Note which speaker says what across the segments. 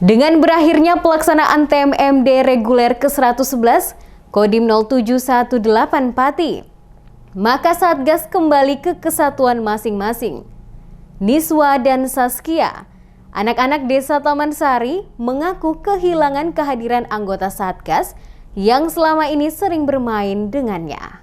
Speaker 1: Dengan berakhirnya pelaksanaan TMMD reguler ke-111 Kodim 0718 Pati, maka Satgas kembali ke kesatuan masing-masing. Niswa dan Saskia, anak-anak desa Taman Sari, mengaku kehilangan kehadiran anggota Satgas yang selama ini sering bermain dengannya.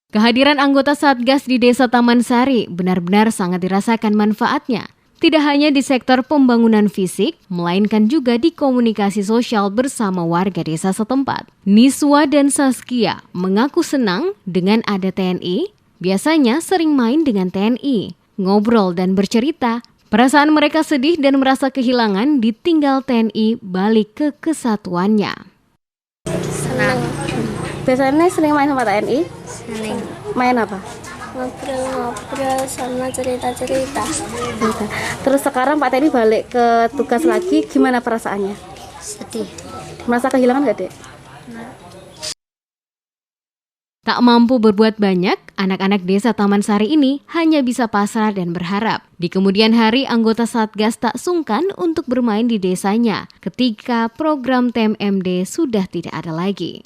Speaker 1: Kehadiran anggota Satgas di desa Taman Sari benar-benar sangat dirasakan manfaatnya. Tidak hanya di sektor pembangunan fisik, melainkan juga di komunikasi sosial bersama warga desa setempat. Niswa dan Saskia mengaku senang dengan ada TNI, biasanya sering main dengan TNI, ngobrol dan bercerita. Perasaan mereka sedih dan merasa kehilangan ditinggal TNI balik ke kesatuannya.
Speaker 2: Senang.
Speaker 3: Biasanya sering main sama TNI?
Speaker 2: Senang.
Speaker 3: Main apa?
Speaker 2: Ngobrol-ngobrol sama cerita-cerita.
Speaker 3: Terus sekarang Pak TNI balik ke tugas lagi, gimana perasaannya?
Speaker 2: Sedih.
Speaker 3: Merasa kehilangan nggak, Dek?
Speaker 1: Tak mampu berbuat banyak, anak-anak desa Taman Sari ini hanya bisa pasrah dan berharap. Di kemudian hari, anggota Satgas tak sungkan untuk bermain di desanya ketika program TMMD sudah tidak ada lagi.